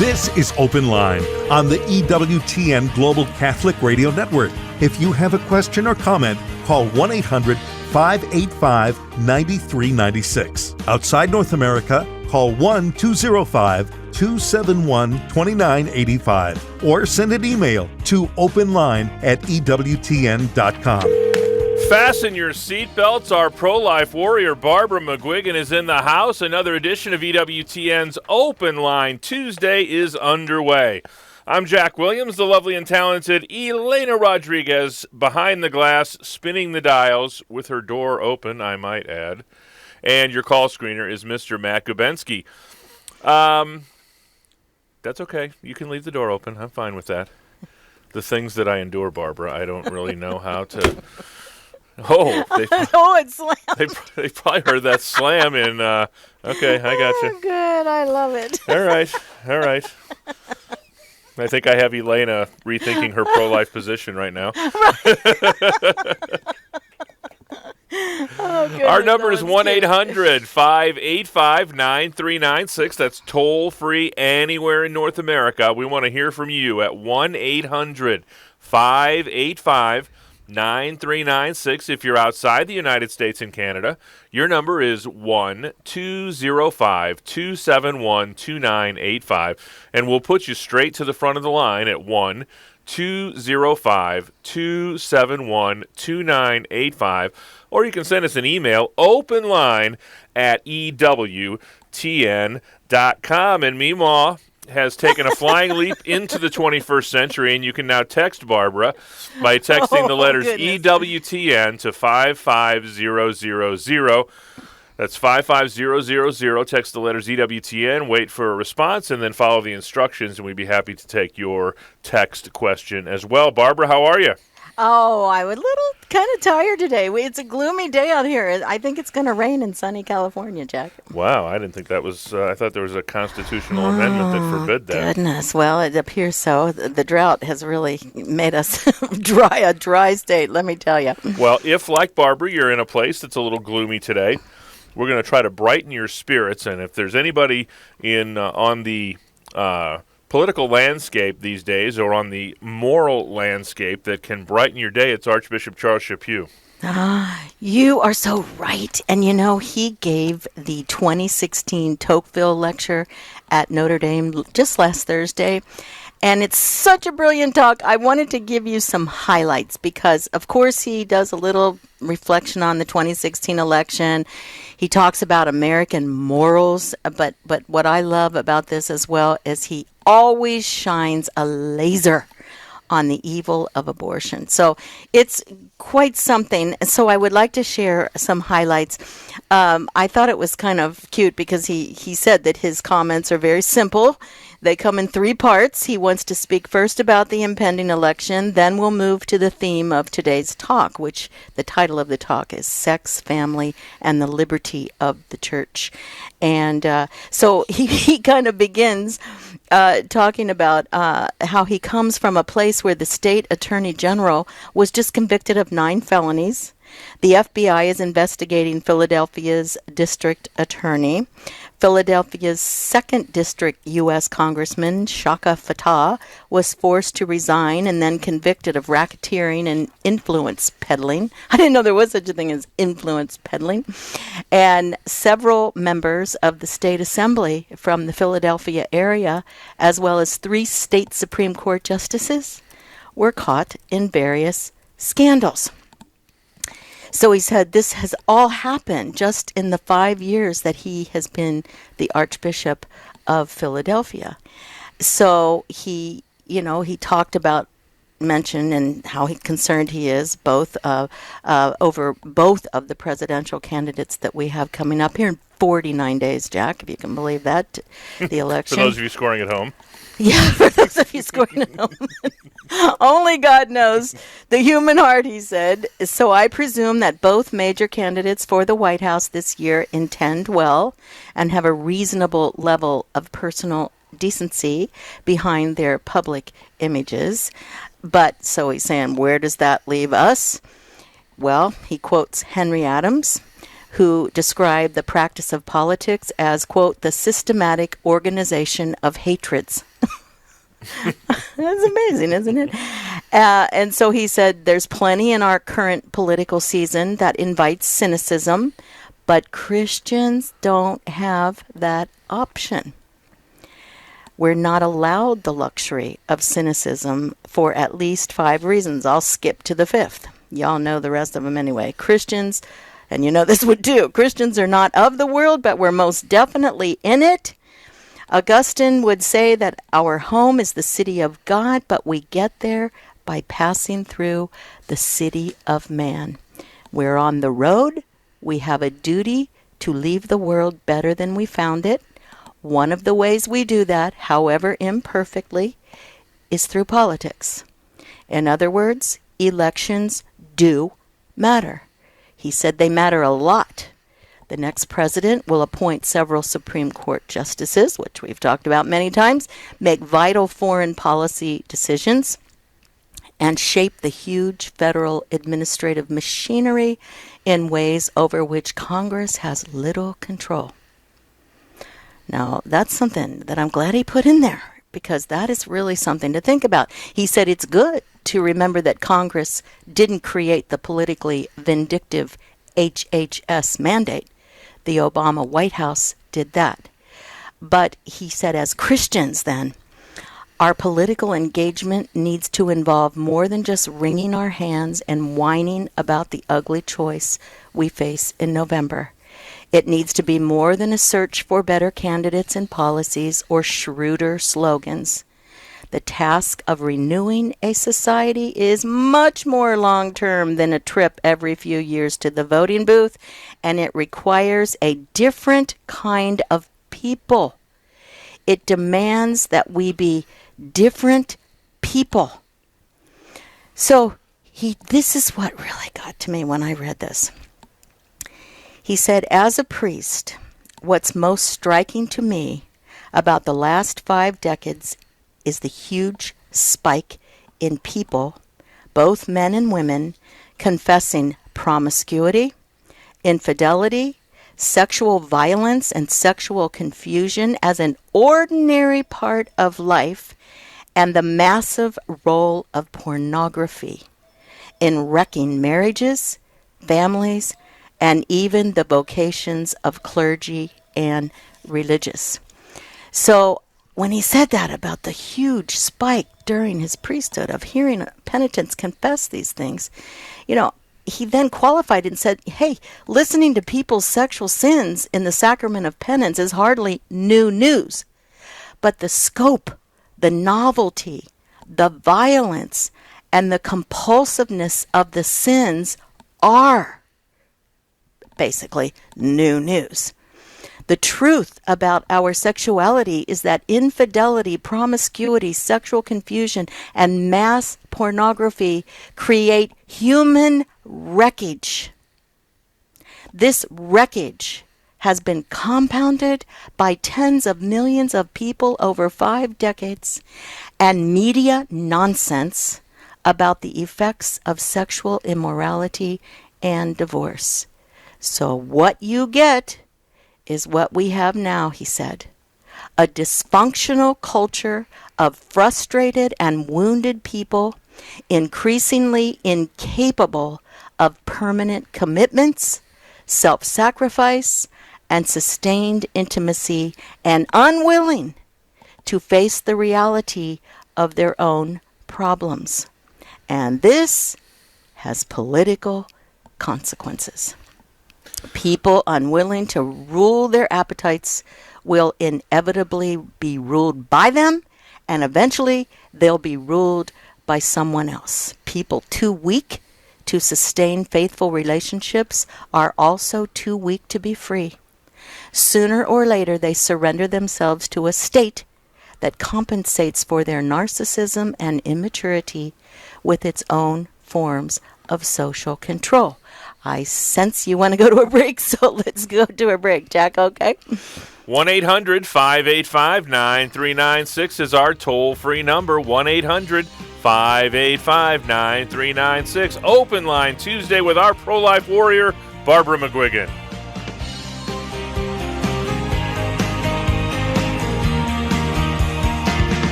This is Open Line on the EWTN Global Catholic Radio Network. If you have a question or comment, call 1-800-585-9396. Outside North America, call 1-205-271-2985 or send an email to openline@ewtn.com. Fasten your seatbelts. Our pro-life warrior, Barbara McGuigan, is in the house. Another edition of EWTN's Open Line Tuesday is underway. I'm Jack Williams, the lovely and talented Elena Rodriguez, behind the glass, spinning the dials, with her door open, I might add. And your call screener is Mr. Matt Gubensky. That's okay. You can leave the door open. I'm fine with that. The things that I endure, Barbara, I don't really know how to... Oh, it slammed. They probably heard that slam in, okay, I got you. Oh, good, I love it. All right. I think I have Elena rethinking her pro-life position right now. Oh, our number is 1-800-585-9396. That's toll-free anywhere in North America. We want to hear from you at 1-800-585-9396. If you're outside the United States and Canada, your number is 1-205-271-2985, and we'll put you straight to the front of the line at 1-205-271-2985, or you can send us an email, openline@ewtn.com. And Meemaw has taken a flying leap into the 21st century, and you can now text Barbara by texting the letters EWTN to 55000. That's 55000. Text the letters EWTN, wait for a response, and then follow the instructions, and we'd be happy to take your text question as well. Barbara, how are you? Oh, I'm a little kind of tired today. It's a gloomy day out here. I think it's going to rain in sunny California, Jack. Wow, I didn't think that was, I thought there was a constitutional amendment that forbid that. Goodness, well, it appears so. The drought has really made us a dry state, let me tell you. Well, if, like Barbara, you're in a place that's a little gloomy today, we're going to try to brighten your spirits, and if there's anybody on the political landscape these days, or on the moral landscape that can brighten your day, it's Archbishop Charles Chaput. You are so right. And he gave the 2016 Tocqueville lecture at Notre Dame just last Thursday. And it's such a brilliant talk. I wanted to give you some highlights because, of course, he does a little reflection on the 2016 election. He talks about American morals. But what I love about this as well is he always shines a laser on the evil of abortion. So it's quite something. So I would like to share some highlights. I thought it was kind of cute because he said that his comments are very simple. They come in three parts. He wants to speak first about the impending election, then we'll move to the theme of today's talk, which the title of the talk is Sex, Family, and the Liberty of the Church. And so he kind of begins talking about how he comes from a place where the state attorney general was just convicted of 9 felonies. The FBI is investigating Philadelphia's district attorney. Philadelphia's 2nd District U.S. Congressman Shaka Fatah was forced to resign and then convicted of racketeering and influence peddling. I didn't know there was such a thing as influence peddling. And several members of the state assembly from the Philadelphia area, as well as 3 state Supreme Court justices, were caught in various scandals. So he said this has all happened just in the 5 years that he has been the Archbishop of Philadelphia. So he talked about, mentioned, and how concerned he is over both of the presidential candidates that we have coming up here in 49 days, Jack, if you can believe that, the election. For those of you scoring at home. Yeah, for those of you scoring at home. Only God knows the human heart, he said. So I presume that both major candidates for the White House this year intend well and have a reasonable level of personal decency behind their public images. But, so he's saying, where does that leave us? Well, he quotes Henry Adams, who described the practice of politics as, quote, the systematic organization of hatreds, That's amazing, isn't it? And so he said, there's plenty in our current political season that invites cynicism, but Christians don't have that option. We're not allowed the luxury of cynicism for at least 5 reasons. I'll skip to the 5th. Y'all know the rest of them anyway. Christians, and you know this would too, Christians are not of the world, but we're most definitely in it. Augustine would say that our home is the city of God, but we get there by passing through the city of man. We're on the road. We have a duty to leave the world better than we found it. One of the ways we do that, however imperfectly, is through politics. In other words, elections do matter. He said they matter a lot. The next president will appoint several Supreme Court justices, which we've talked about many times, make vital foreign policy decisions, and shape the huge federal administrative machinery in ways over which Congress has little control. Now, that's something that I'm glad he put in there, because that is really something to think about. He said it's good to remember that Congress didn't create the politically vindictive HHS mandate. The Obama White House did that. But he said, as Christians then, our political engagement needs to involve more than just wringing our hands and whining about the ugly choice we face in November. It needs to be more than a search for better candidates and policies or shrewder slogans. The task of renewing a society is much more long-term than a trip every few years to the voting booth, and it requires a different kind of people. It demands that we be different people. So this is what really got to me when I read this. He said, as a priest, what's most striking to me about the last 5 decades is the huge spike in people, both men and women, confessing promiscuity, infidelity, sexual violence, and sexual confusion as an ordinary part of life, and the massive role of pornography in wrecking marriages, families, and even the vocations of clergy and religious. So when he said that about the huge spike during his priesthood of hearing penitents confess these things, he then qualified and said, hey, listening to people's sexual sins in the sacrament of penance is hardly new news. But the scope, the novelty, the violence, and the compulsiveness of the sins are basically new news. The truth about our sexuality is that infidelity, promiscuity, sexual confusion, and mass pornography create human wreckage. This wreckage has been compounded by tens of millions of people over 5 decades, and media nonsense about the effects of sexual immorality and divorce. So what you get is what we have now, he said. A dysfunctional culture of frustrated and wounded people, increasingly incapable of permanent commitments, self-sacrifice, and sustained intimacy, and unwilling to face the reality of their own problems. And this has political consequences. People unwilling to rule their appetites will inevitably be ruled by them, and eventually they'll be ruled by someone else. People too weak to sustain faithful relationships are also too weak to be free. Sooner or later, they surrender themselves to a state that compensates for their narcissism and immaturity with its own forms of social control. I sense you want to go to a break, so let's go to a break. Jack, okay? 1-800-585-9396 is our toll-free number. 1-800-585-9396. Open line Tuesday with our pro-life warrior, Barbara McGuigan.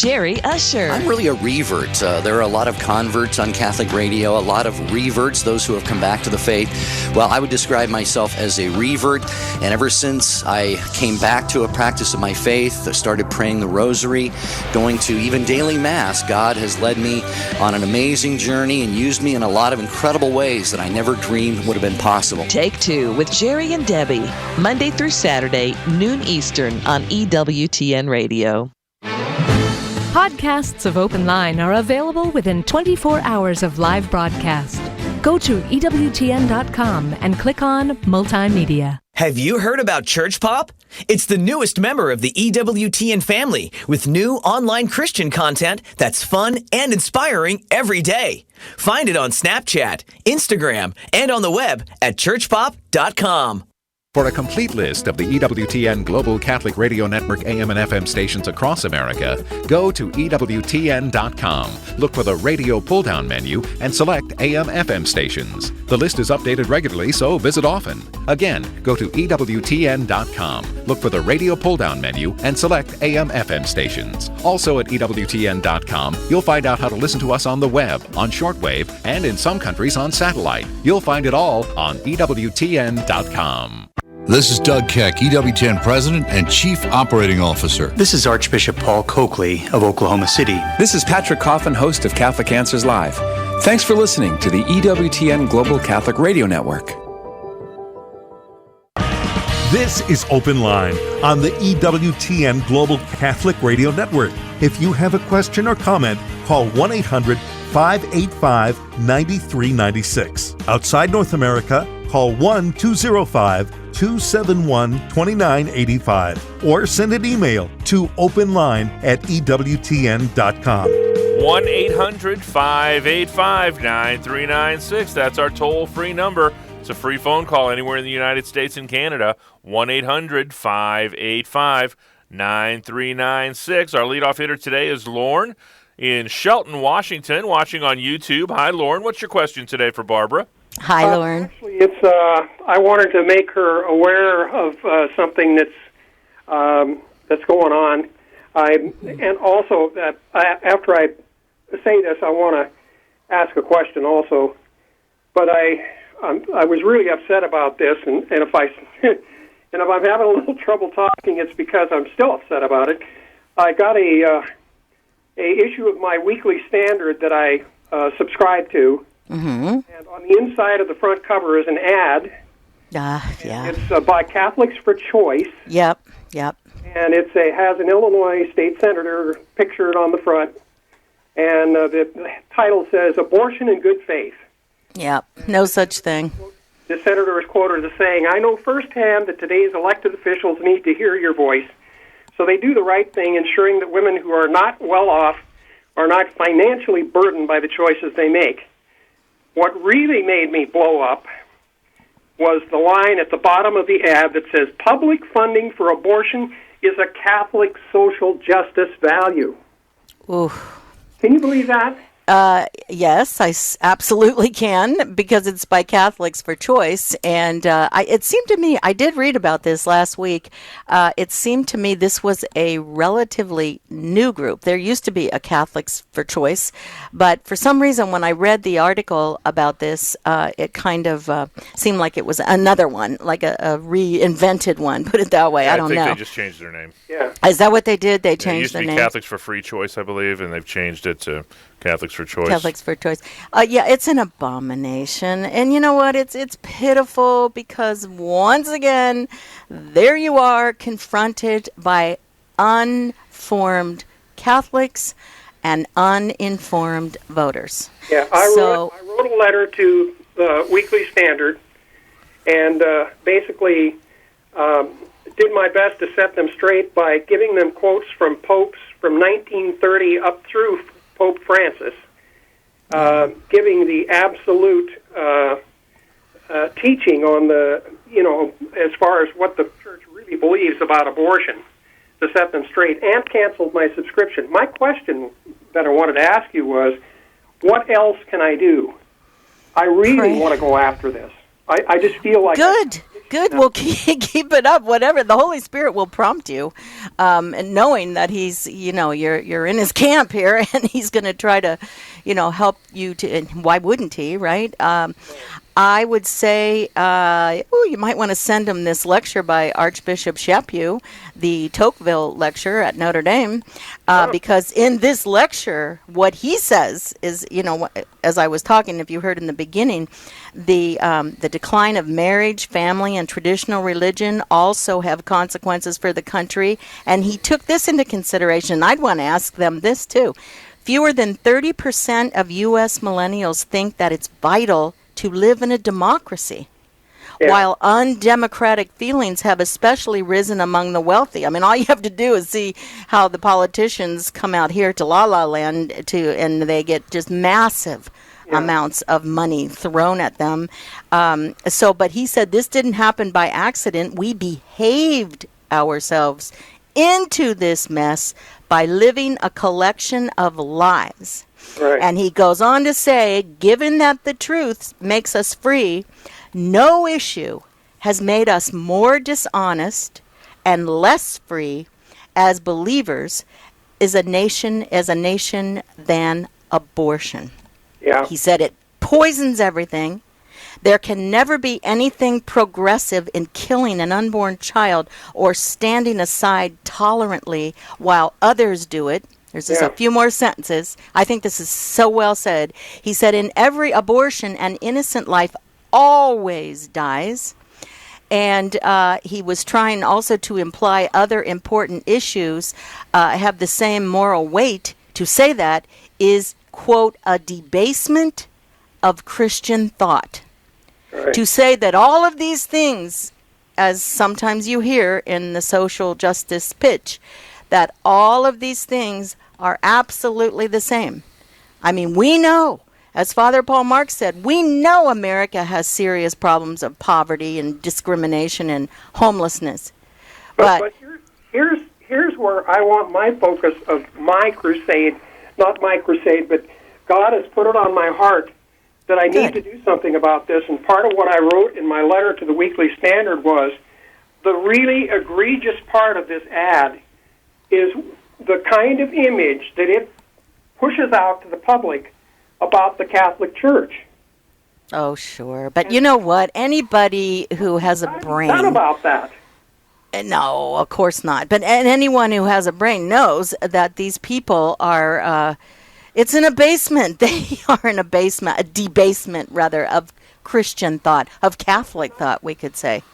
Jerry Usher. I'm really a revert. There are a lot of converts on Catholic radio, a lot of reverts, those who have come back to the faith. Well, I would describe myself as a revert, and ever since I came back to a practice of my faith, I started praying the rosary, going to even daily Mass, God has led me on an amazing journey and used me in a lot of incredible ways that I never dreamed would have been possible. Take Two with Jerry and Debbie, Monday through Saturday, noon Eastern on EWTN Radio. Podcasts of Open Line are available within 24 hours of live broadcast. Go to EWTN.com and click on Multimedia. Have you heard about Church Pop? It's the newest member of the EWTN family with new online Christian content that's fun and inspiring every day. Find it on Snapchat, Instagram, and on the web at churchpop.com. For a complete list of the EWTN Global Catholic Radio Network AM and FM stations across America, go to EWTN.com. Look for the radio pull-down menu and select AM/FM stations. The list is updated regularly, so visit often. Again, go to EWTN.com. Look for the radio pull-down menu and select AM/FM stations. Also at EWTN.com, you'll find out how to listen to us on the web, on shortwave, and in some countries on satellite. You'll find it all on EWTN.com. This is Doug Keck, EWTN President and Chief Operating Officer. This is Archbishop Paul Coakley of Oklahoma City. This is Patrick Coffin, host of Catholic Answers Live. Thanks for listening to the EWTN Global Catholic Radio Network. This is Open Line on the EWTN Global Catholic Radio Network. If you have a question or comment, call 1-800-585-9396. Outside North America, call 1-205-271-2985 or send an email to openline@ewtn.com. 1-800-585-9396. That's our toll-free number. It's a free phone call anywhere in the United States and Canada. 1-800-585-9396. Our leadoff hitter today is Lorne in Shelton, Washington, watching on YouTube. Hi, Lorne. What's your question today for Barbara? Hi, Lauren. Actually, it's I wanted to make her aware of something that's going on. And also that after I say this, I want to ask a question also. But I was really upset about this, and if I'm having a little trouble talking, it's because I'm still upset about it. I got a issue of my weekly standard that I subscribe to. Mm-hmm. And on the inside of the front cover is an ad. Yeah. It's by Catholics for Choice. Yep. And it has an Illinois state senator pictured on the front. And the title says, Abortion in Good Faith. Yep, no such thing. The senator is quoted as saying, I know firsthand that today's elected officials need to hear your voice. So they do the right thing, ensuring that women who are not well off are not financially burdened by the choices they make. What really made me blow up was the line at the bottom of the ad that says, public funding for abortion is a Catholic social justice value. Ooh. Can you believe that? Yes, I absolutely can, because it's by Catholics for Choice. And it seemed to me, I did read about this last week, it seemed to me this was a relatively new group. There used to be a Catholics for Choice, but for some reason when I read the article about this, it kind of seemed like it was another one, like a reinvented one, put it that way. Yeah, I don't know. I think they just changed their name. Yeah. Is that what they did? They changed their name? It used to be Catholics for Free Choice, I believe, and they've changed it to Catholics for Choice. Catholics for Choice. Yeah, it's an abomination. And you know what? It's pitiful because once again, there you are confronted by uninformed Catholics and uninformed voters. Yeah, I wrote a letter to the Weekly Standard and basically did my best to set them straight by giving them quotes from popes from 1930 up through Pope Francis, giving the absolute teaching on the, as far as what the church really believes about abortion, to set them straight, and canceled my subscription. My question that I wanted to ask you was, what else can I do? I really want to go after this. I just feel like good. Good. Well, keep it up. Whatever the Holy Spirit will prompt you, and knowing that He's, you're in His camp here, and He's going to try to, help you to. And why wouldn't He, right? I would say, you might want to send him this lecture by Archbishop Chaput, the Tocqueville lecture at Notre Dame, because in this lecture, what he says is, as I was talking, if you heard in the beginning, the decline of marriage, family, and traditional religion also have consequences for the country, and he took this into consideration. I'd want to ask them this too. Fewer than 30% of U.S. millennials think that it's vital to live in a democracy, while undemocratic feelings have especially risen among the wealthy. I mean, all you have to do is see how the politicians come out here to La La Land and they get just massive amounts of money thrown at them. But he said this didn't happen by accident. We behaved ourselves into this mess by living a collection of lies. Right. And he goes on to say, given that the truth makes us free, no issue has made us more dishonest and less free as believers as a nation than abortion. Yeah. He said it poisons everything. There can never be anything progressive in killing an unborn child or standing aside tolerantly while others do it. There's just a few more sentences. I think this is so well said. He said, in every abortion, an innocent life always dies. And he was trying also to imply other important issues have the same moral weight. To say that is, quote, a debasement of Christian thought. Right. To say that all of these things, as sometimes you hear in the social justice pitch, that all of these things are absolutely the same. I mean, we know, as Father Paul Marx said, we know America has serious problems of poverty and discrimination and homelessness. But here's where I want my focus of my crusade, not my crusade, but God has put it on my heart that I need to do something about this. And part of what I wrote in my letter to the Weekly Standard was the really egregious part of this ad is the kind of image that it pushes out to the public about the Catholic Church. Oh, sure. But you know what? Anybody who has a brain... Not about that. No, of course not. But anyone who has a brain knows that these people are... it's an abasement. They are an abasement, a debasement, rather, of Christian thought, of Catholic thought, we could say.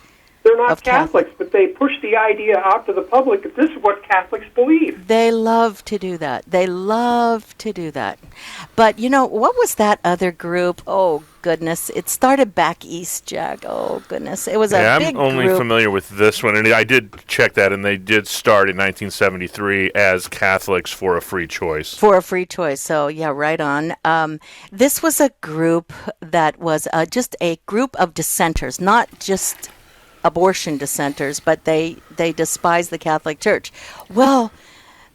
They're not Catholics, but they push the idea out to the public that this is what Catholics believe. They love to do that. They love to do that. But, what was that other group? Oh, goodness. It started back east, Jack. Oh, goodness. It was a big group. I'm only familiar with this one, and I did check that, and they did start in 1973 as Catholics for a Free Choice. For a Free Choice. So, yeah, right on. This was a group that was just a group of dissenters, not just abortion dissenters, but they despise the Catholic Church. Well,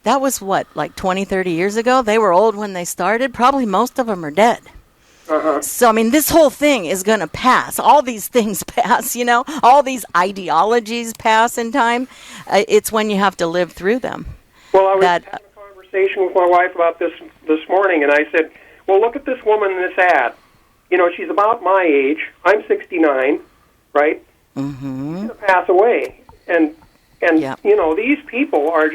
that was like 20, 30 years ago. They were old when they started. Probably most of them are dead. So, I mean, this whole thing is going to pass. All these things pass, all these ideologies pass in time. It's when you have to live through them. Well, I was having a conversation with my wife about this morning, and I said, well, look at this woman in this ad. She's about my age. I'm 69, right? Mm-hmm. She's going to pass away. And these people are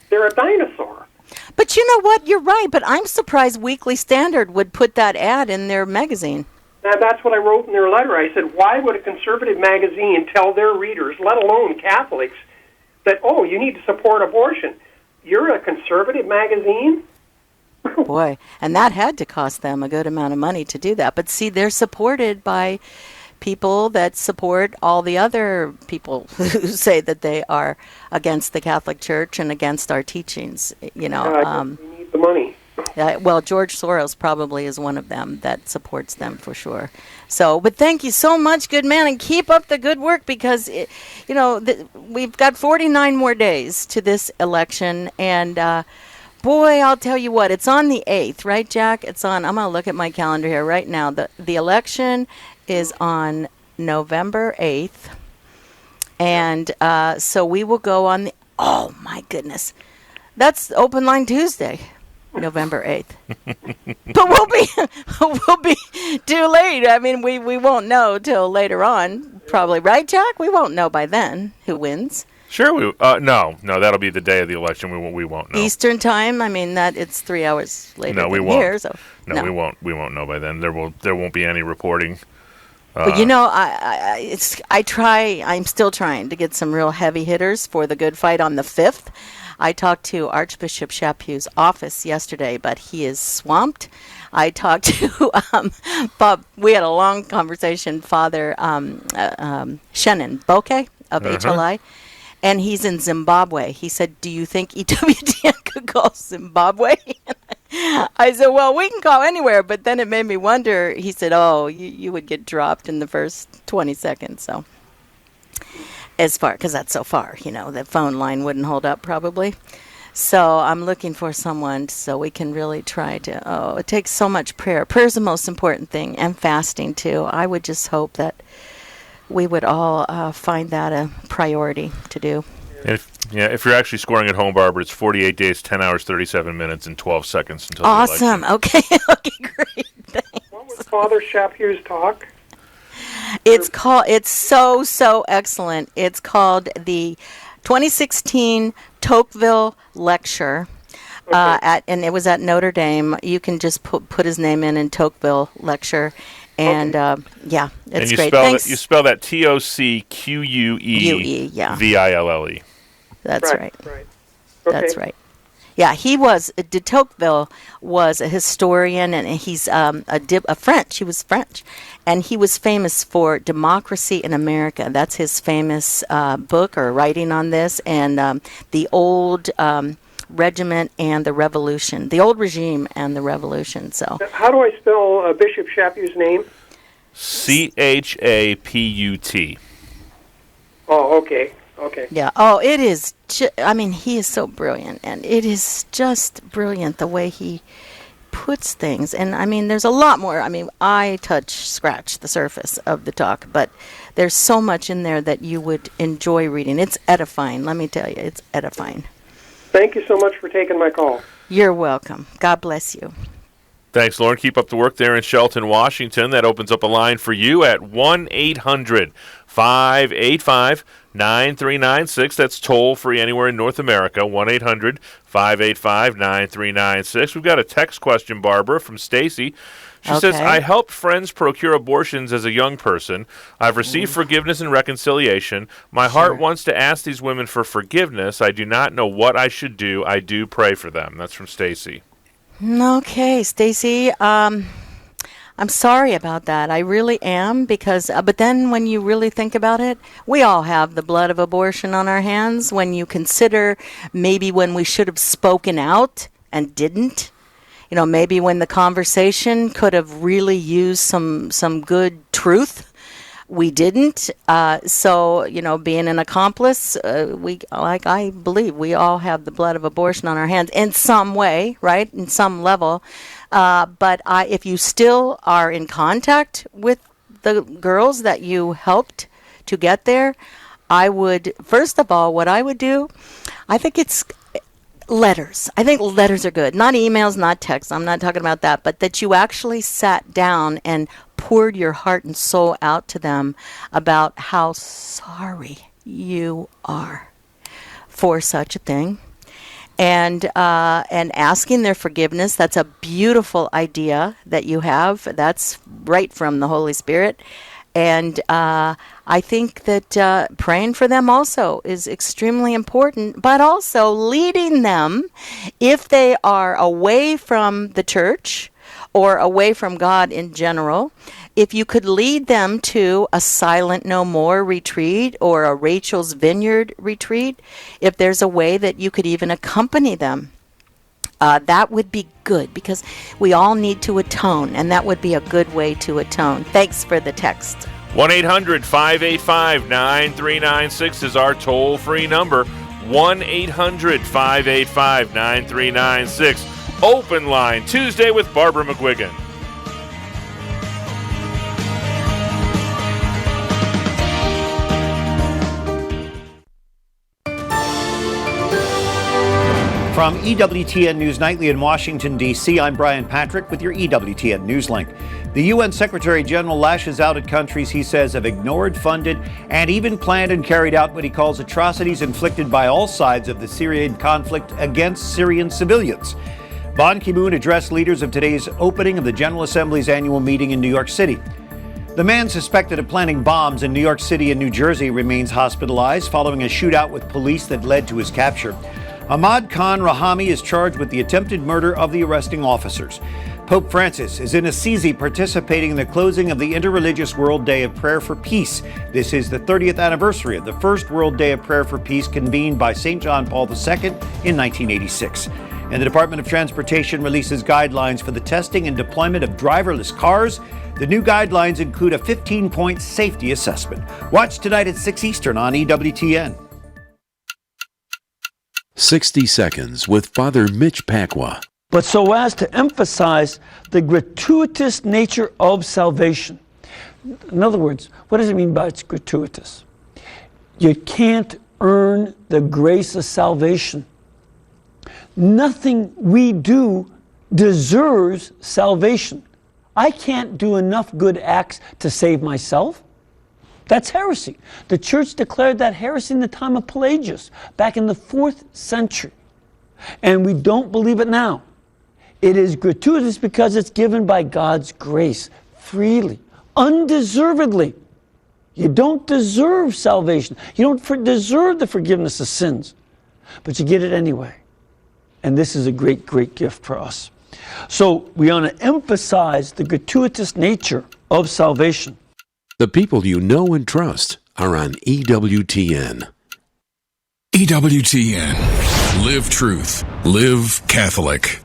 they're a dinosaur. But you know what? You're right. But I'm surprised Weekly Standard would put that ad in their magazine. Now, that's what I wrote in their letter. I said, why would a conservative magazine tell their readers, let alone Catholics, that, you need to support abortion? You're a conservative magazine? Boy, and that had to cost them a good amount of money to do that. But see, they're supported by people that support all the other people who say that they are against the Catholic Church and against our teachings. We need the money. Well, George Soros probably is one of them that supports them for sure. So, but thank you so much, good man, and keep up the good work because, we've got 49 more days to this election, and boy, I'll tell you what, it's on the 8th, right, Jack? I'm going to look at my calendar here right now. The election is on November 8th. And so we will go on the, oh my goodness, that's Open Line Tuesday, November 8th. But we'll be too late. I mean, we won't know till later on, probably, right, Jack? We won't know by then who wins. Sure, no, that'll be the day of the election. We won't know. Eastern time. I mean, that it's 3 hours later. No, we than won't. Here, so no, we won't. We won't know by then. There won't be any reporting. But I'm still trying to get some real heavy hitters for the good fight on the 5th. I talked to Archbishop Chapuis's office yesterday, but he is swamped. I talked to Bob. We had a long conversation. Father Shannon Bokeh of HLI. And he's in Zimbabwe. He said, do you think EWTN could call Zimbabwe? I said, well, we can call anywhere. But then it made me wonder. He said, oh, you would get dropped in the first 20 seconds. So as far, because that's so far, the phone line wouldn't hold up probably. So I'm looking for someone so we can really try to, it takes so much prayer. Prayer is the most important thing, and fasting too. I would just hope that we would all find that a priority to do. If you're actually scoring at home, Barbara, it's 48 days, 10 hours, 37 minutes, and 12 seconds until the election. Awesome. Okay, great. Thanks. What was Father Chapuis's talk? It's so excellent. It's called the 2016 Tocqueville Lecture. Okay. And it was at Notre Dame. You can just put his name in Tocqueville Lecture. And, it's great. Thanks. You spell that TOCQUE VILLE. That's right. Okay. That's right. Yeah, de Tocqueville was a historian, and he's a French. He was French. And he was famous for Democracy in America. That's his famous book or writing on this. And the old regiment and the revolution, the old regime and the revolution. So, how do I spell Bishop Chapuis's name? CHAPUT. Oh, okay. Yeah. Oh, it is. He is so brilliant, and it is just brilliant the way he puts things. And there's a lot more. I scratch the surface of the talk, but there's so much in there that you would enjoy reading. It's edifying. Let me tell you, it's edifying. Thank you so much for taking my call. You're welcome. God bless you. Thanks, Lauren. Keep up the work there in Shelton, Washington. That opens up a line for you at 1-800-585-9396. That's toll-free anywhere in North America, 1-800-585-9396. We've got a text question, Barbara, from Stacy. She says, I helped friends procure abortions as a young person. I've received forgiveness and reconciliation. My heart wants to ask these women for forgiveness. I do not know what I should do. I do pray for them. That's from Stacy. Okay, Stacy. I'm sorry about that. I really am, because but then when you really think about it, we all have the blood of abortion on our hands. When you consider maybe when we should have spoken out and didn't, maybe when the conversation could have really used some good truth, we didn't. So, being an accomplice, I believe we all have the blood of abortion on our hands in some way, right? In some level. But if you still are in contact with the girls that you helped to get there, I would, first of all, what I would do, I think it's letters. I think letters are good. Not emails, not texts. I'm not talking about that. But that you actually sat down and poured your heart and soul out to them about how sorry you are for such a thing. And asking their forgiveness. That's a beautiful idea that you have. That's right from the Holy Spirit. And I think that praying for them also is extremely important, but also leading them, if they are away from the church or away from God in general, if you could lead them to a Silent No More retreat or a Rachel's Vineyard retreat, if there's a way that you could even accompany them, that would be good, because we all need to atone, and that would be a good way to atone. Thanks for the text. 1-800-585-9396 is our toll-free number. 1-800-585-9396. Open Line Tuesday with Barbara McGuigan. From EWTN News Nightly in Washington, D.C., I'm Brian Patrick with your EWTN News Link. The UN Secretary General lashes out at countries he says have ignored, funded, and even planned and carried out what he calls atrocities inflicted by all sides of the Syrian conflict against Syrian civilians. Ban Ki-moon addressed leaders of today's opening of the General Assembly's annual meeting in New York City. The man suspected of planting bombs in New York City and New Jersey remains hospitalized following a shootout with police that led to his capture. Ahmad Khan Rahami is charged with the attempted murder of the arresting officers. Pope Francis is in Assisi participating in the closing of the Interreligious World Day of Prayer for Peace. This is the 30th anniversary of the first World Day of Prayer for Peace convened by St. John Paul II in 1986. And the Department of Transportation releases guidelines for the testing and deployment of driverless cars. The new guidelines include a 15-point safety assessment. Watch tonight at 6 Eastern on EWTN. 60 Seconds with Father Mitch Pacwa. But so as to emphasize the gratuitous nature of salvation. In other words, what does it mean by it's gratuitous? You can't earn the grace of salvation. Nothing we do deserves salvation. I can't do enough good acts to save myself. That's heresy. The church declared that heresy in the time of Pelagius, back in the 4th century. And we don't believe it now. It is gratuitous because it's given by God's grace, freely, undeservedly. You don't deserve salvation. You don't deserve the forgiveness of sins. But you get it anyway. And this is a great, great gift for us. So we want to emphasize the gratuitous nature of salvation. The people you know and trust are on EWTN. EWTN. Live truth. Live Catholic.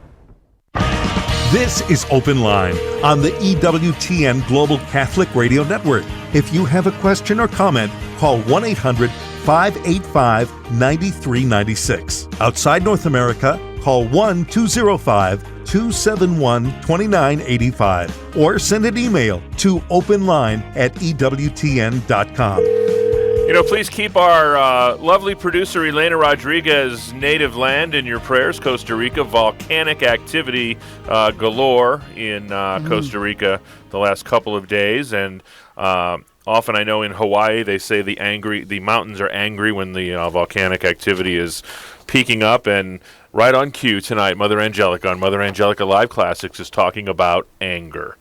This is Open Line on the EWTN Global Catholic Radio Network. If you have a question or comment, call 1-800-585-9396. Outside North America, call 1-205-271-2985 or send an email to openline@ewtn.com. You know, please keep our lovely producer Elena Rodriguez's native land in your prayers. Costa Rica, volcanic activity galore in Costa Rica the last couple of days, and often I know in Hawaii they say the mountains are angry when the volcanic activity is peaking up. And right on cue tonight, Mother Angelica on Mother Angelica Live Classics is talking about anger.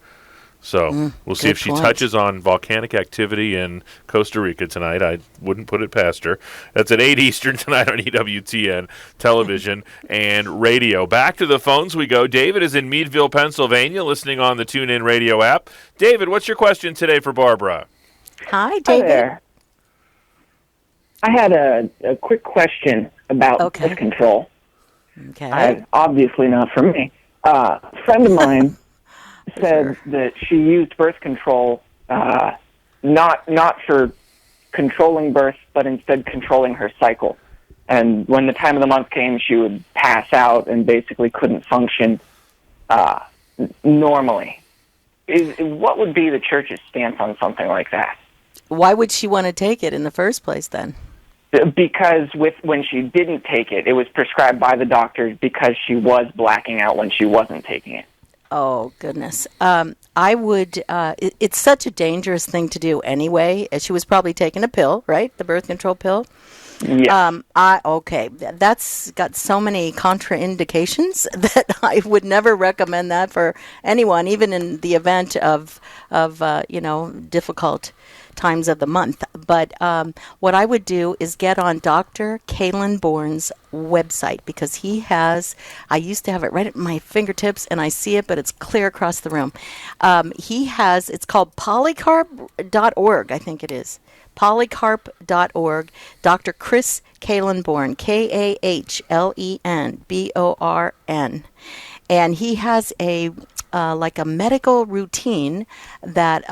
So we'll see if she touches on volcanic activity in Costa Rica tonight. I wouldn't put it past her. That's at 8 Eastern tonight on EWTN television and radio. Back to the phones we go. David is in Meadville, Pennsylvania, listening on the TuneIn Radio app. David, what's your question today for Barbara? Hi, David. Hi there. I had a quick question about birth control. Okay. Obviously not for me. A friend of mine said that she used birth control not for controlling birth, but instead controlling her cycle. And when the time of the month came, she would pass out and basically couldn't function normally. What would be the church's stance on something like that? Why would she want to take it in the first place then? Because when she didn't take it, it was prescribed by the doctors because she was blacking out when she wasn't taking it. Oh, goodness. I would, it's such a dangerous thing to do anyway. She was probably taking a pill, right? The birth control pill? Yeah. That's got so many contraindications that I would never recommend that for anyone, even in the event of difficult times of the month. But what I would do is get on Dr. Kalen Bourne's website, because he has, I used to have it right at my fingertips and I see it, but it's clear across the room. He has, it's called polycarp.org, I think it is. Polycarp.org, Dr. Chris Kalenborn, Kahlenborn. And he has a like a medical routine that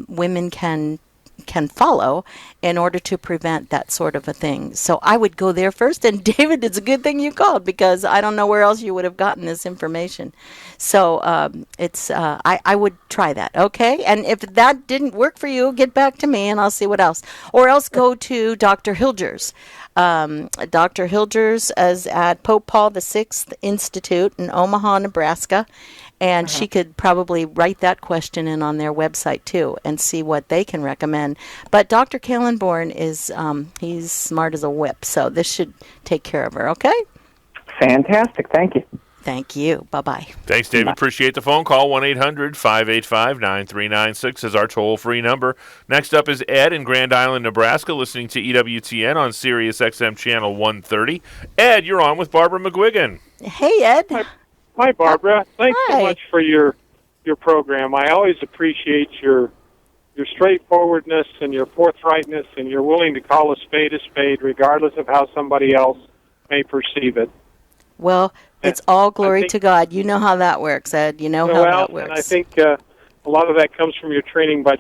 women can can follow in order to prevent that sort of a thing. So I would go there first. And David, it's a good thing you called, because I don't know where else you would have gotten this information. So I would try that, okay? And if that didn't work for you, get back to me and I'll see what else. Or else go to Dr. Hilgers. Dr. Hilgers is at Pope Paul VI Institute in Omaha, Nebraska. And she could probably write that question in on their website, too, and see what they can recommend. But Dr. Kallenborn is, he's smart as a whip, so this should take care of her, okay? Fantastic. Thank you. Thank you. Bye-bye. Thanks, David. Bye. Appreciate the phone call. 1-800-585-9396 is our toll-free number. Next up is Ed in Grand Island, Nebraska, listening to EWTN on Sirius XM Channel 130. Ed, you're on with Barbara McGuigan. Hey, Ed. Hi, Barbara. Thanks so much for your program. I always appreciate your straightforwardness and your forthrightness, and you're willing to call a spade, regardless of how somebody else may perceive it. Well, it's all glory to God. You know how that works, Ed. You know how that works. And I think a lot of that comes from your training by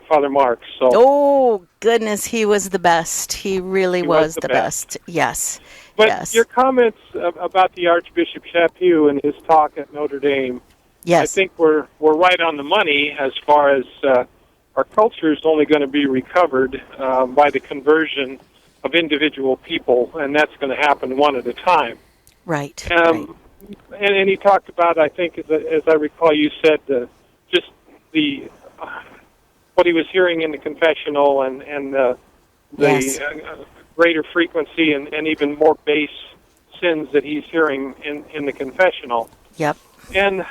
Father Marks. So. Oh, goodness, he was the best. He really was the best. Yes. But your comments about the Archbishop Chaput and his talk at Notre Dame, yes, I think we're right on the money as far as our culture is only going to be recovered by the conversion of individual people, and that's going to happen one at a time. Right. And he talked about, I think, as I recall, you said just what he was hearing in the confessional and the greater frequency and even more base sins that he's hearing in the confessional. Yep. And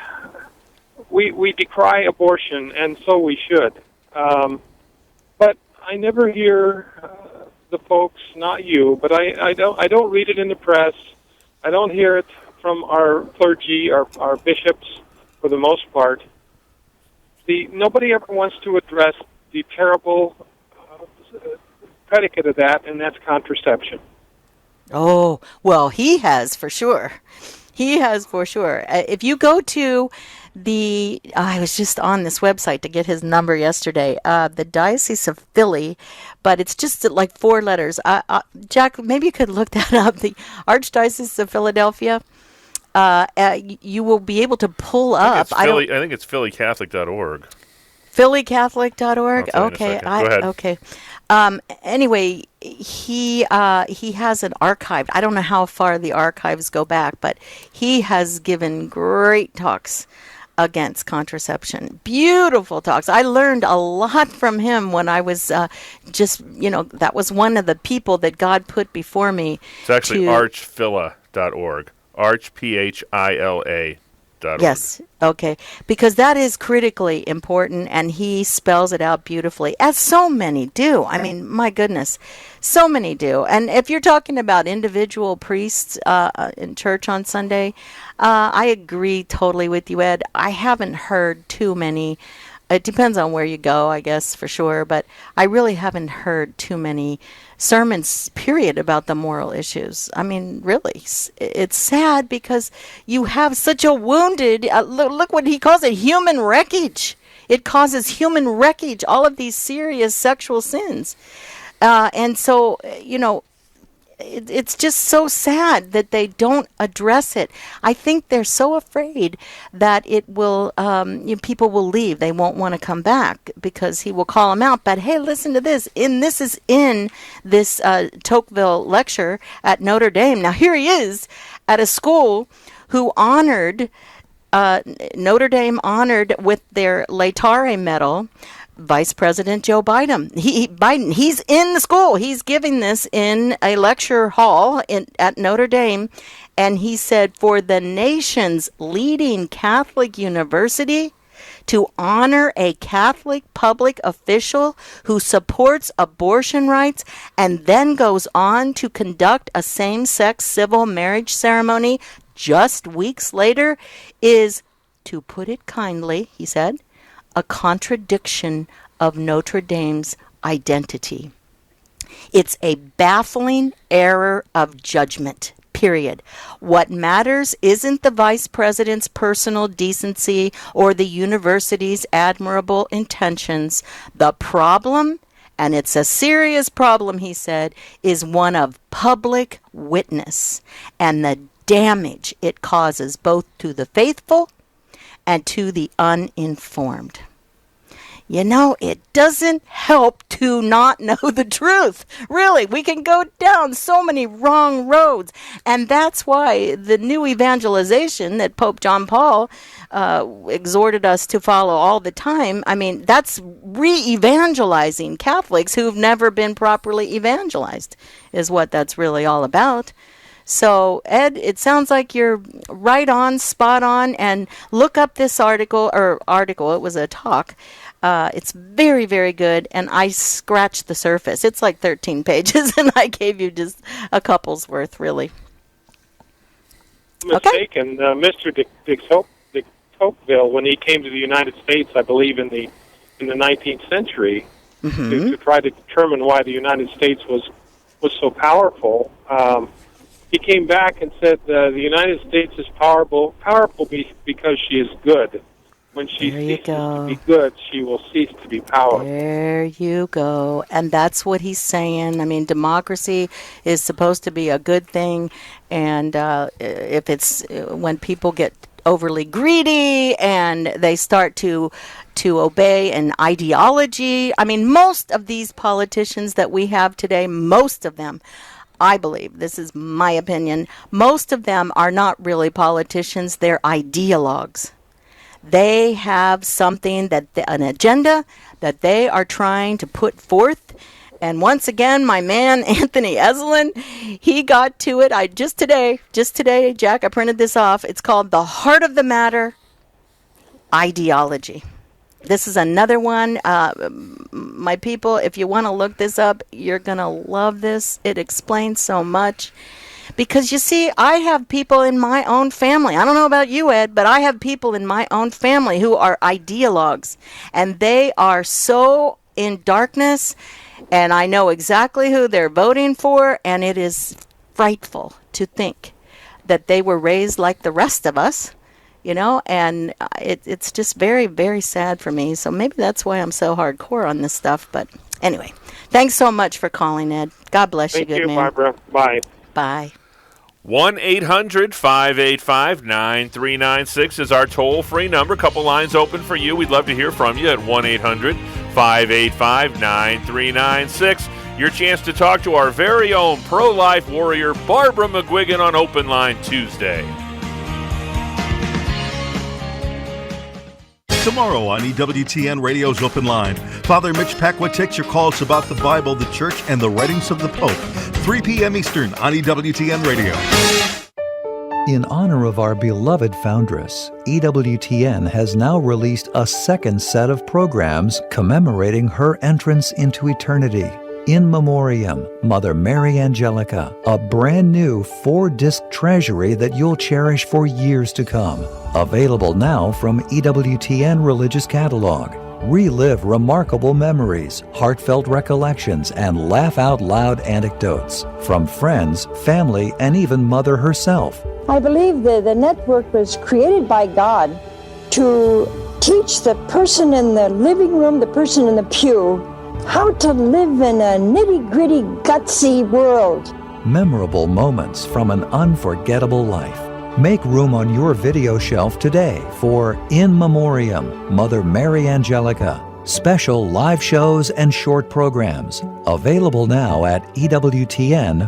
we decry abortion, and so we should. But I never hear the folks, not you, but I don't read it in the press. I don't hear it from our clergy, our bishops, for the most part. Nobody ever wants to address the terrible predicate of that, and that's contraception. Oh, well, he has for sure. He has for sure. If you go to I was just on this website to get his number yesterday, the Diocese of Philly, but it's just like 4 letters. Jack, maybe you could look that up. The Archdiocese of Philadelphia. You will be able to pull up. I think it's phillycatholic.org. phillycatholic.org. Okay. Go ahead. Okay. Anyway, he has an archive. I don't know how far the archives go back, but he has given great talks against contraception. Beautiful talks. I learned a lot from him when I was that was one of the people that God put before me. It's actually archphila.org. archphila.org. Yes, okay. Because that is critically important, and he spells it out beautifully, as so many do. I mean, my goodness, so many do. And if you're talking about individual priests in church on Sunday, I agree totally with you, Ed. I haven't heard too many. It depends on where you go, I guess, for sure. But I really haven't heard too many sermons, period, about the moral issues. I mean, really, it's sad because you have such a wounded, look what he calls it, human wreckage. It causes human wreckage, all of these serious sexual sins. And so, it's just so sad that they don't address it. I think they're so afraid that it will, people will leave. They won't want to come back because he will call them out. But hey, listen to this. This is in this Tocqueville lecture at Notre Dame. Now here he is at a school who honored, Notre Dame honored with their Laetare Medal, Vice President Joe Biden. He's in the school. He's giving this in a lecture hall at Notre Dame. And he said, for the nation's leading Catholic university to honor a Catholic public official who supports abortion rights and then goes on to conduct a same-sex civil marriage ceremony just weeks later is, to put it kindly, he said, a contradiction of Notre Dame's identity. It's a baffling error of judgment, period. What matters isn't the vice president's personal decency or the university's admirable intentions. The problem and it's a serious problem, he said, is one of public witness and the damage it causes both to the faithful and to the uninformed. You know, it doesn't help to not know the truth. Really, we can go down so many wrong roads. And that's why the new evangelization that Pope John Paul exhorted us to follow all the time, I mean, that's re-evangelizing Catholics who've never been properly evangelized, is what that's really all about. So, Ed, it sounds like you're right on, spot on, and look up this article, it was a talk. It's very, very good, and I scratched the surface. It's like 13 pages, and I gave you just a couple's worth, really. Mistaken, Mr. de Tocqueville, when he came to the United States, I believe in the 19th century, to try to determine why the United States was so powerful, he came back and said the United States is powerful because she is good. When she ceases to be good, she will cease to be powerful. There you go. And that's what he's saying. I mean, democracy is supposed to be a good thing. And if it's when people get overly greedy and they start to obey an ideology. I mean, most of these politicians that we have today, most of them, I believe, this is my opinion, most of them are not really politicians, they're ideologues. They have something an agenda that they are trying to put forth. And once again, my man, Anthony Eslin, he got to it. Just today, Jack, I printed this off. It's called The Heart of the Matter, Ideology. This is another one. My people, if you want to look this up, you're going to love this. It explains so much. Because, you see, I have people in my own family. I don't know about you, Ed, but I have people in my own family who are ideologues. And they are so in darkness, and I know exactly who they're voting for, and it is frightful to think that they were raised like the rest of us, you know, and it's just very, very sad for me. So maybe that's why I'm so hardcore on this stuff. But anyway, thanks so much for calling, Ed. God bless you, good man. Thank you, Barbara. Bye. Bye. 1-800-585-9396 is our toll-free number. Couple lines open for you. We'd love to hear from you at 1-800-585-9396. Your chance to talk to our very own pro-life warrior, Barbara McGuigan, on Open Line Tuesday. Tomorrow on EWTN Radio's Open Line, Father Mitch Pacwa takes your calls about the Bible, the Church, and the writings of the Pope. 3 p.m. Eastern on EWTN Radio. In honor of our beloved foundress, EWTN has now released a second set of programs commemorating her entrance into eternity. In Memoriam, Mother Mary Angelica, a brand new 4-disc treasury that you'll cherish for years to come. Available now from EWTN Religious Catalog. Relive remarkable memories, heartfelt recollections, and laugh-out-loud anecdotes from friends, family, and even Mother herself. I believe the network was created by God to teach the person in the living room, the person in the pew, how to live in a nitty-gritty, gutsy world. Memorable moments from an unforgettable life. Make room on your video shelf today for In Memoriam, Mother Mary Angelica. Special live shows and short programs. Available now at EWTNRC.com.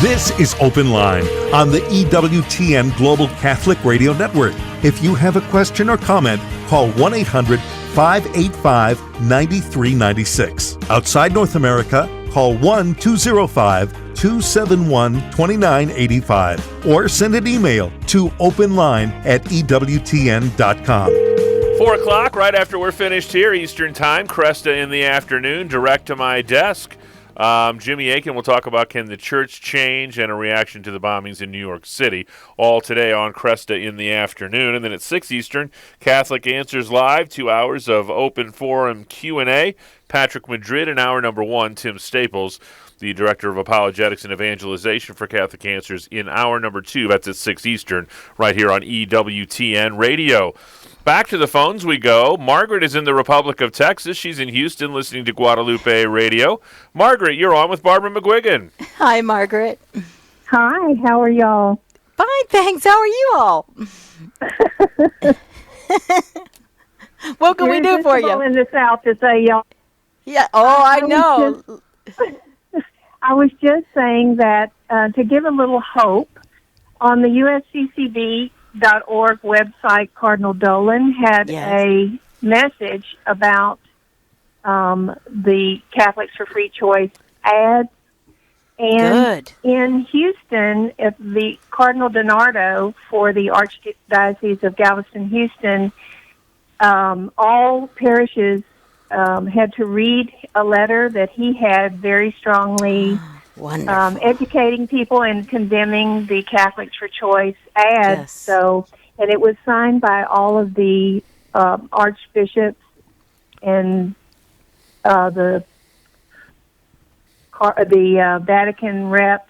This is Open Line on the EWTN Global Catholic Radio Network. If you have a question or comment, call 1-800-585-9396. Outside North America, call 1-205-271-2985 or send an email to openline@EWTN.com. 4 o'clock, right after we're finished here, Eastern Time, Cresta in the afternoon, direct to my desk. Jimmy Aiken will talk about can the church change and a reaction to the bombings in New York City. All today on Cresta in the afternoon. And then at 6 Eastern, Catholic Answers Live, 2 hours of open forum Q&A. Patrick Madrid in hour number 1, Tim Staples, the Director of Apologetics and Evangelization for Catholic Answers, in hour number 2. That's at 6 Eastern, right here on EWTN Radio. Back to the phones we go. Margaret is in the Republic of Texas. She's in Houston listening to Guadalupe Radio. Margaret, you're on with Barbara McGuigan. Hi, Margaret. Hi, how are y'all? Fine, thanks. How are you all? What can we do for you? In the South to say y'all. Yeah. Oh, I know. I was just saying that to give a little hope, on the USCCB.org website, Cardinal Dolan had a message about the Catholics for Free Choice ad. And in Houston, if the Cardinal DiNardo for the Archdiocese of Galveston-Houston, all parishes had to read a letter that he had very strongly educating people and condemning the Catholics for Choice ad. Yes. So, and it was signed by all of the archbishops and the Vatican rep.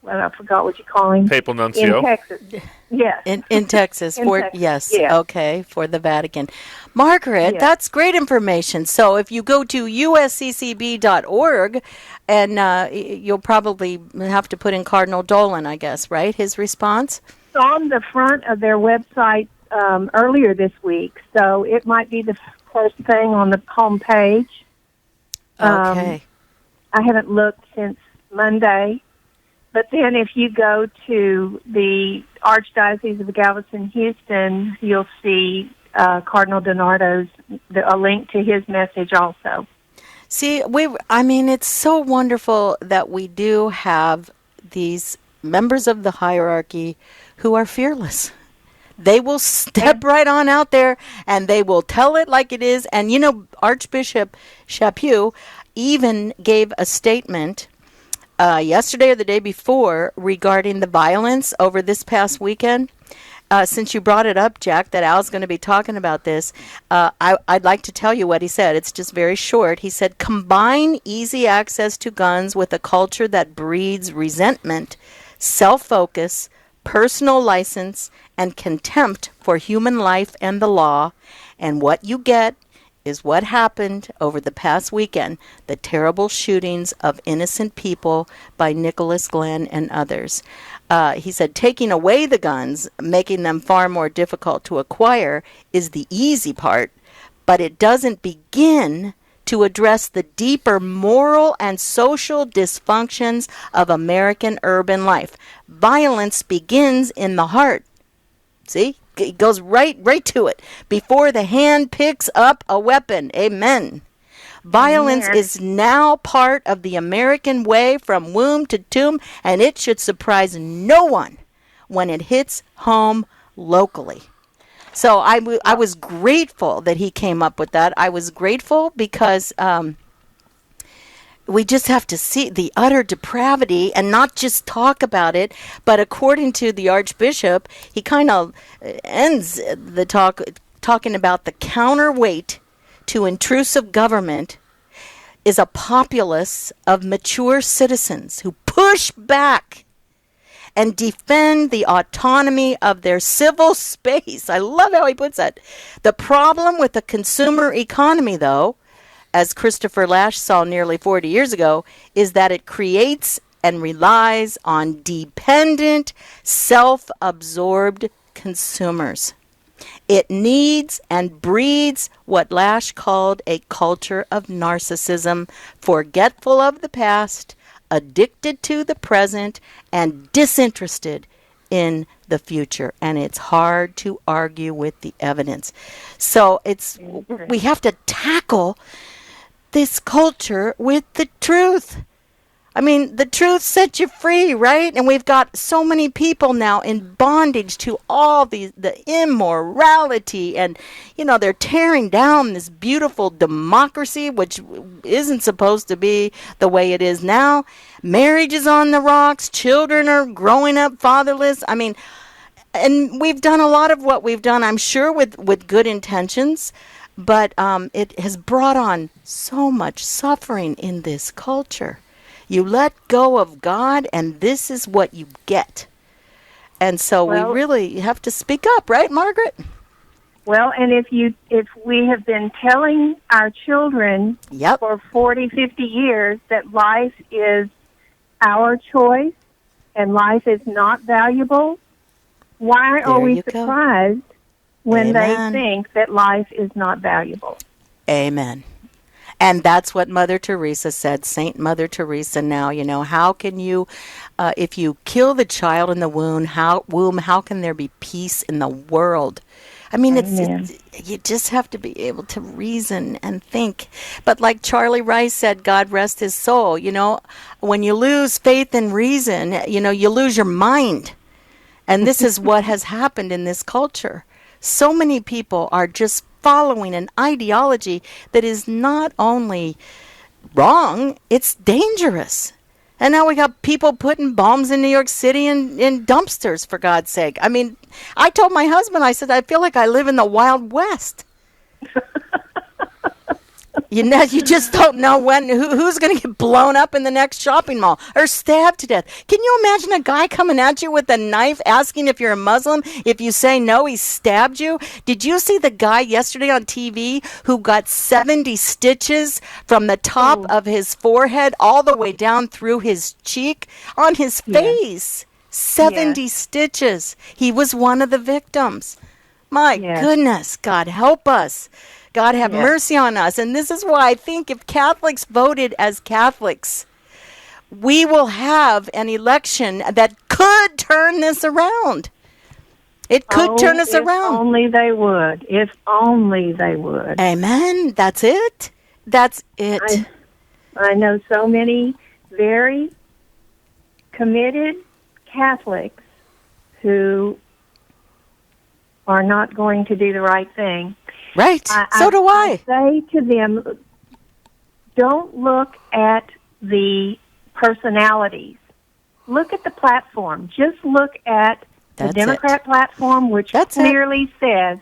Well, I forgot what you call him. Papal nuncio. In Texas. Yes. In Texas. Yes. Okay, for the Vatican. Margaret, that's great information. So if you go to usccb.org, and you'll probably have to put in Cardinal Dolan, I guess, right? His response? It's on the front of their website earlier this week, so it might be the first thing on the home page. Okay. I haven't looked since Monday. But then if you go to the Archdiocese of Galveston-Houston, you'll see Cardinal DiNardo's, a link to his message also. See, it's so wonderful that we do have these members of the hierarchy who are fearless. They will step right on out there and they will tell it like it is. And, Archbishop Chaput even gave a statement yesterday or the day before regarding the violence over this past weekend. Since you brought it up, Jack, that Al's going to be talking about this, I'd like to tell you what he said. It's just very short. He said, combine easy access to guns with a culture that breeds resentment, self-focus, personal license, and contempt for human life and the law, and what you get is what happened over the past weekend, the terrible shootings of innocent people by Nicholas Glenn and others. He said taking away the guns, making them far more difficult to acquire, is the easy part, but it doesn't begin to address the deeper moral and social dysfunctions of American urban life. Violence begins in the heart. See? It goes right to it before the hand picks up a weapon. Amen. Violence is now part of the American way from womb to tomb, and it should surprise no one when it hits home locally. So I was grateful that he came up with that. I was grateful because we just have to see the utter depravity and not just talk about it. But according to the Archbishop, he kind of ends the talk talking about the counterweight to intrusive government is a populace of mature citizens who push back and defend the autonomy of their civil space. I love how he puts that. The problem with the consumer economy, though, as Christopher Lasch saw nearly 40 years ago, is that it creates and relies on dependent, self-absorbed consumers. It needs and breeds what Lasch called a culture of narcissism, forgetful of the past, addicted to the present, and disinterested in the future. And it's hard to argue with the evidence. So we have to tackle this culture with the truth. I mean, the truth sets you free, right? And we've got so many people now in bondage to all the immorality, and they're tearing down this beautiful democracy, which isn't supposed to be the way it is now. Marriage is on the rocks. Children are growing up fatherless. I mean, and we've done a lot of what we've done, I'm sure, with good intentions. But it has brought on so much suffering in this culture. You let go of God, and this is what you get. And so we really have to speak up, right, Margaret? Well, and if we have been telling our children for 40, 50 years that life is our choice and life is not valuable, why are we surprised when they think that life is not valuable? Amen. And that's what Mother Teresa said, Saint Mother Teresa. Now, how can you, if you kill the child in the womb, how can there be peace in the world? I mean, you just have to be able to reason and think. But like Charlie Rice said, God rest his soul, when you lose faith and reason, you lose your mind. And this is what has happened in this culture. So many people are just following an ideology that is not only wrong, it's dangerous. And now we got people putting bombs in New York City in dumpsters, for God's sake. I mean, I told my husband, I said, I feel like I live in the Wild West. You just don't know who's going to get blown up in the next shopping mall or stabbed to death. Can you imagine a guy coming at you with a knife asking if you're a Muslim? If you say no, he stabbed you. Did you see the guy yesterday on TV who got 70 stitches from the top of his forehead all the way down through his cheek on his face? 70 stitches. He was one of the victims. My goodness, God help us. God have mercy on us. And this is why I think if Catholics voted as Catholics, we will have an election that could turn this around. It could turn us around. If only they would. If only they would. Amen. That's it. That's it. I know so many very committed Catholics who are not going to do the right thing. Right. So do I. I say to them, don't look at the personalities. Look at the platform. Just look at the Democrat platform, which clearly says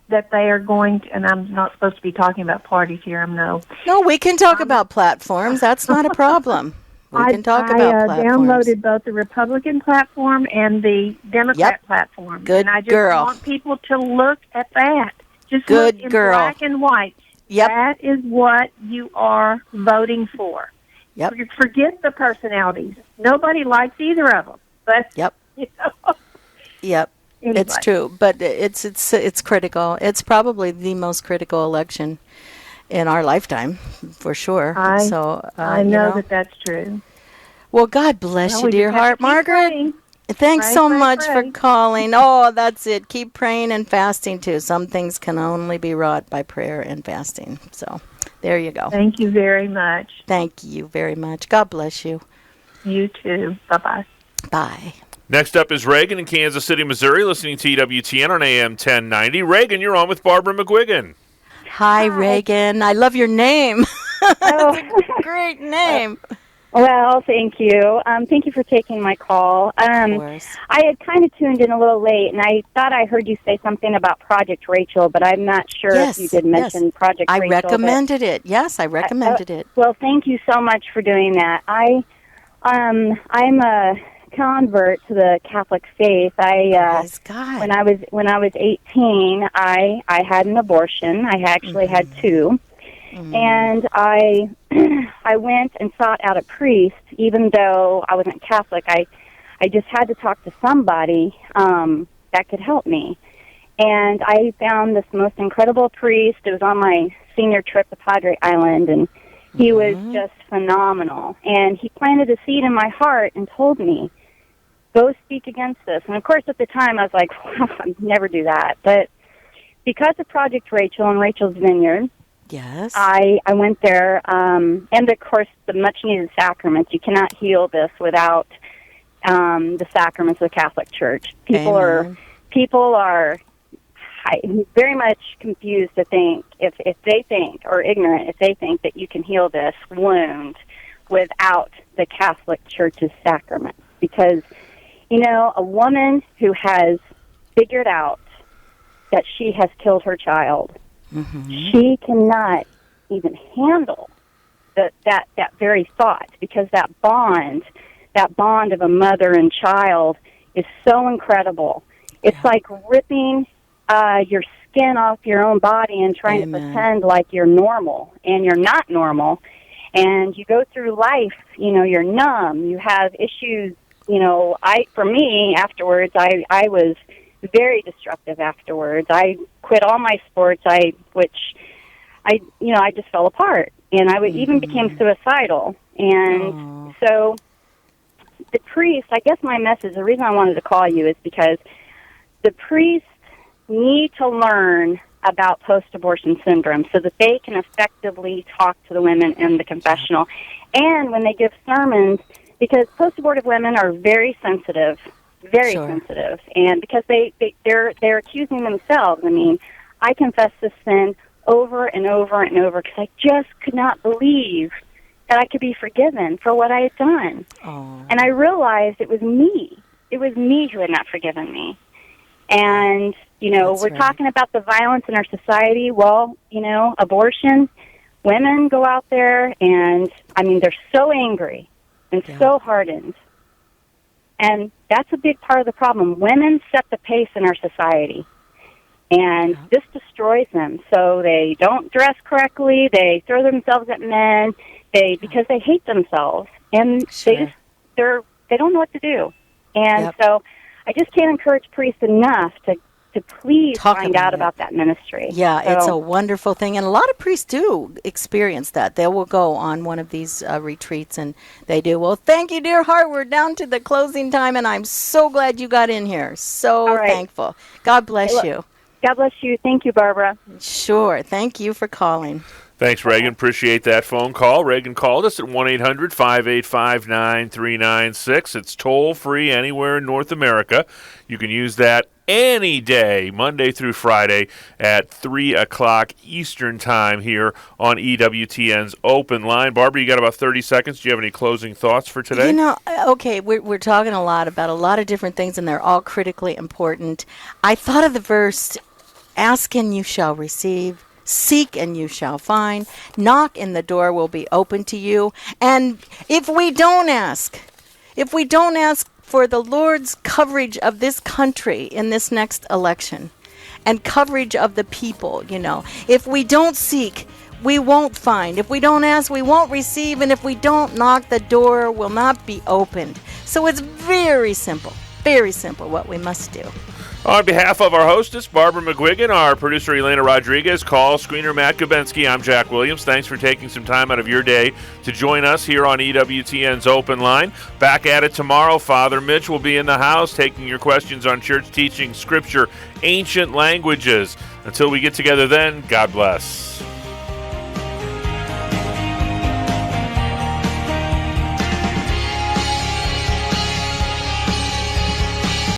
that they are going to, and I'm not supposed to be talking about parties here, No, we can talk about platforms. That's not a problem. We can talk about platforms. I downloaded both the Republican platform and the Democrat platform. Good and I just girl. want people to look at that. Just Good look in girl. black and white. Yep. That is what you are voting for. Yep. Forget the personalities. Nobody likes either of them. But Yep. Yep. Anyway. It's true, but it's critical. It's probably the most critical election in our lifetime, for sure. I know that's true. Well, God bless you, dear heart, Margaret. Praying. Thanks so much pray. for calling. Oh, that's it. Keep praying and fasting, too. Some things can only be wrought by prayer and fasting. So there you go. Thank you very much. Thank you very much. God bless you. You too. Bye-bye. Bye. Next up is Reagan in Kansas City, Missouri, listening to EWTN on AM 1090. Reagan, you're on with Barbara McGuigan. Hi, Reagan. I love your name. That's a great name. Well, thank you. Thank you for taking my call. Of course. I had kind of tuned in a little late, and I thought I heard you say something about Project Rachel, but I'm not sure if you did mention Project Rachel. I recommended it. Yes, I recommended it. Well, thank you so much for doing that. I'm a convert to the Catholic faith. Praise God. When I was 18, I had an abortion. I actually had two. And I went and sought out a priest, even though I wasn't Catholic. I just had to talk to somebody that could help me. And I found this most incredible priest. It was on my senior trip to Padre Island, and he was just phenomenal. And he planted a seed in my heart and told me, go speak against this. And, of course, at the time, I was like, well, I'd never do that. But because of Project Rachel and Rachel's Vineyard, yes, I went there, and of course the much-needed sacraments. You cannot heal this without the sacraments of the Catholic Church. People are very much confused to think if they think, or ignorant if they think that you can heal this wound without the Catholic Church's sacraments. Because a woman who has figured out that she has killed her child. She cannot even handle that very thought, because that bond of a mother and child is so incredible. It's like ripping your skin off your own body and trying to pretend like you're normal, and you're not normal. And you go through life, you're numb, you have issues. For me, afterwards, I was very destructive afterwards. I quit all my sports, I just fell apart, and I even became suicidal. And so the priest, I guess my message, the reason I wanted to call you is because the priests need to learn about post-abortion syndrome so that they can effectively talk to the women in the confessional. And when they give sermons, because post-abortive women are very sensitive, sensitive, and because they're accusing themselves. I mean, I confessed this sin over and over and over because I just could not believe that I could be forgiven for what I had done. And I realized it was me. It was me who had not forgiven me. And, we're talking about the violence in our society. Well, abortion, women go out there and, they're so angry and so hardened. And that's a big part of the problem. Women set the pace in our society. And this destroys them. So they don't dress correctly. They throw themselves at men. Because they hate themselves. And they don't know what to do. And so I just can't encourage priests enough to please find out about that ministry. Yeah, it's a wonderful thing. And a lot of priests do experience that. They will go on one of these retreats, and they do. Well, thank you, dear heart. We're down to the closing time, and I'm so glad you got in here. So thankful. God bless you. God bless you. Thank you, Barbara. Sure. Thank you for calling. Thanks, Reagan. Appreciate that phone call. Reagan called us at 1-800-585-9396. It's toll-free anywhere in North America. You can use that any day, Monday through Friday at 3 o'clock Eastern Time here on EWTN's Open Line. Barbara, you got about 30 seconds. Do you have any closing thoughts for today? We're talking a lot about a lot of different things, and they're all critically important. I thought of the verse, ask and you shall receive. Seek and you shall find. Knock and the door will be open to you. And if we don't ask for the Lord's coverage of this country in this next election and coverage of the people, if we don't seek, we won't find. If we don't ask, we won't receive. And if we don't knock, the door will not be opened. So it's very simple what we must do. On behalf of our hostess, Barbara McGuigan, our producer, Elena Rodriguez, call screener Matt Gubensky, I'm Jack Williams. Thanks for taking some time out of your day to join us here on EWTN's Open Line. Back at it tomorrow. Father Mitch will be in the house taking your questions on church teaching, scripture, ancient languages. Until we get together then, God bless.